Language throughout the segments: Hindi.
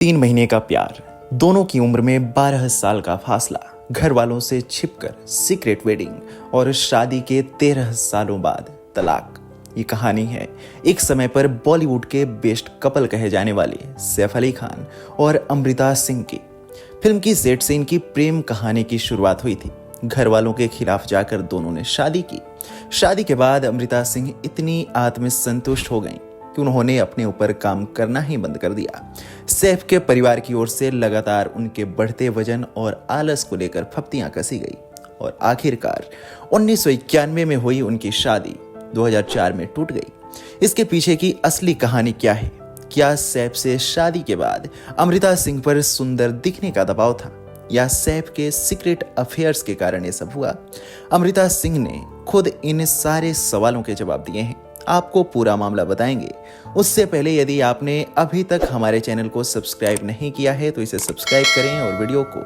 3 महीने का प्यार, दोनों की उम्र में 12 साल का फासला, घर वालों से छिपकर सीक्रेट वेडिंग और शादी के 13 सालों बाद तलाक। ये कहानी है एक समय पर बॉलीवुड के बेस्ट कपल कहे जाने वाले सैफ अली खान और अमृता सिंह की। फिल्म की सेट से इनकी प्रेम कहानी की शुरुआत हुई थी। घर वालों के खिलाफ जाकर दोनों ने शादी की। शादी के बाद अमृता सिंह इतनी आत्मसंतुष्ट हो गईं कि उन्होंने अपने ऊपर काम करना ही बंद कर दिया। सैफ के परिवार की ओर से लगातार उनके बढ़ते वजन और आलस को लेकर फप्तियां कसी गई और आखिरकार 1991 में हुई उनकी शादी 2004 में टूट गई। इसके पीछे की असली कहानी क्या है? क्या सैफ से शादी के बाद अमृता सिंह पर सुंदर दिखने का दबाव था या सैफ के सीक्रेट अफेयर्स के कारण ये सब हुआ? अमृता सिंह ने खुद इन सारे सवालों के जवाब दिए हैं। आपको पूरा मामला बताएंगे। उससे पहले यदि आपने अभी तक हमारे चैनल को सब्सक्राइब नहीं किया है तो इसे सब्सक्राइब करें और वीडियो को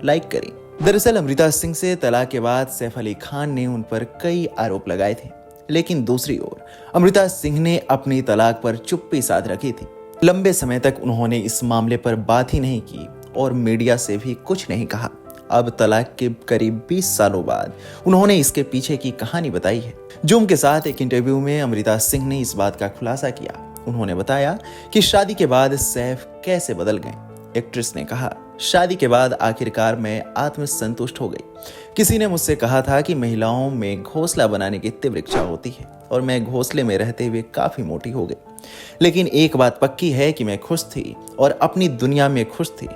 लाइक करें। दरअसल अमृता सिंह से तलाक के बाद सैफ अली खान ने उन पर कई आरोप लगाए थे, लेकिन दूसरी ओर अमृता सिंह ने अपनी तलाक पर चुप्पी साध रखी थी। लंबे समय तक उन्होंने इस मामले पर बात ही नहीं की और मीडिया से भी कुछ नहीं कहा। अब तलाक के करीब 20 सालों बाद उन्होंने इसके पीछे की कहानी बताई है। जूम के साथ एक इंटरव्यू में अमृता सिंह ने इस बात का खुलासा किया। उन्होंने बताया कि शादी के बाद सैफ कैसे बदल गए। एक्ट्रेस ने कहा, शादी के बाद आखिरकार मैं आत्मसंतुष्ट हो गई। किसी ने मुझसे कहा था कि महिलाओं में घोंसला बनाने की तीव्र इच्छा होती है और मैं घोंसले में रहते हुए काफी मोटी हो गई। लेकिन एक बात पक्की है कि मैं खुश थी और अपनी दुनिया में खुश थी।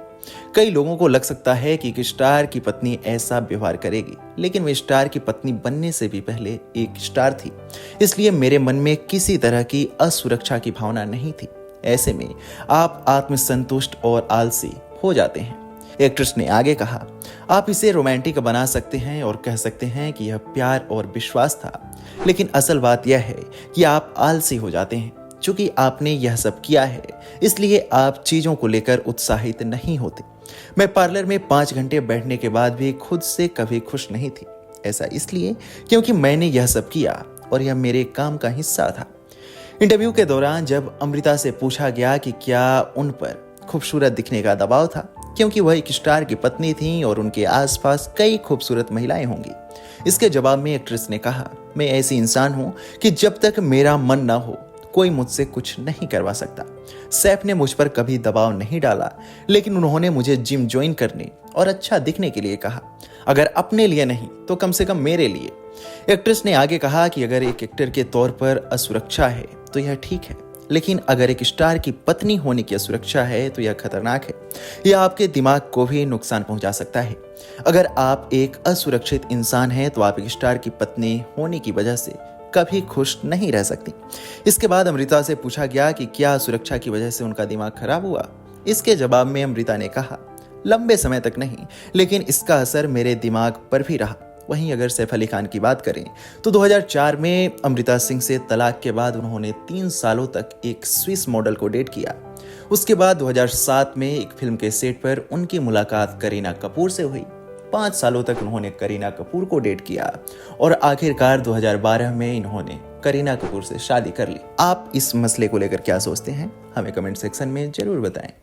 कई लोगों को लग सकता है कि एक स्टार की पत्नी ऐसा व्यवहार करेगी, लेकिन वे स्टार की पत्नी बनने से भी पहले एक स्टार थी, इसलिए मेरे मन में किसी तरह की असुरक्षा की भावना नहीं थी। ऐसे में आप आत्मसंतुष्ट और आलसी हो जाते हैं। एक्ट्रेस ने आगे कहा, आप इसे रोमांटिक बना सकते हैं और कह सकते हैं कि यह प्यार और विश्वास था, लेकिन असल बात यह है कि आप आलसी हो जाते हैं। चूंकि आपने यह सब किया है, इसलिए आप चीजों को लेकर उत्साहित नहीं होते। मैं पार्लर में 5 घंटे बैठने के बाद भी खुद से कभी खुश नहीं थी। ऐसा इसलिए क्योंकि मैंने यह सब किया और यह मेरे काम का हिस्सा था। इंटरव्यू के दौरान जब अमृता से पूछा गया कि क्या उन पर खूबसूरत दिखने का दबाव था, क्योंकि वह एक स्टार की पत्नी थी और उनके आसपास कई खूबसूरत महिलाएं होंगी, इसके जवाब में एक्ट्रेस ने कहा, मैं ऐसी इंसान हूं कि जब तक मेरा मन ना हो कोई मुझसे कुछ नहीं करवा सकता। सैफ ने मुझ पर कभी दबाव नहीं डाला, लेकिन उन्होंने मुझे जिम ज्वाइन करने और अच्छा दिखने के लिए कहा। अगर अपने लिए नहीं तो कम से कम मेरे लिए। एक्ट्रेस ने आगे कहा कि अगर एक एक्टर के तौर पर असुरक्षा है तो यह ठीक है, लेकिन अगर एक स्टार की पत्नी होने की असुरक्षा है तो यह खतरनाक है। यह आपके दिमाग को भी नुकसान पहुंचा सकता है। अगर आप एक असुरक्षित इंसान हैं तो आप एक स्टार की पत्नी होने की वजह से कभी खुश नहीं रह सकती। इसके बाद अमृता से पूछा गया कि क्या सुरक्षा की वजह से उनका दिमाग खराब हुआ। इसके जवाब में अमृता ने कहा, लंबे समय तक नहीं, लेकिन इसका असर मेरे दिमाग पर भी रहा। वहीं अगर सैफ अली खान की बात करें तो 2004 में अमृता सिंह से तलाक के बाद उन्होंने 3 सालों तक एक स्विस मॉडल को डेट किया। उसके बाद 2007 में एक फिल्म के सेट पर उनकी मुलाकात करीना कपूर से हुई। 5 सालों तक उन्होंने करीना कपूर को डेट किया और आखिरकार 2012 में इन्होंने करीना कपूर से शादी कर ली। आप इस मसले को लेकर क्या सोचते हैं? हमें कमेंट सेक्शन में जरूर बताएं।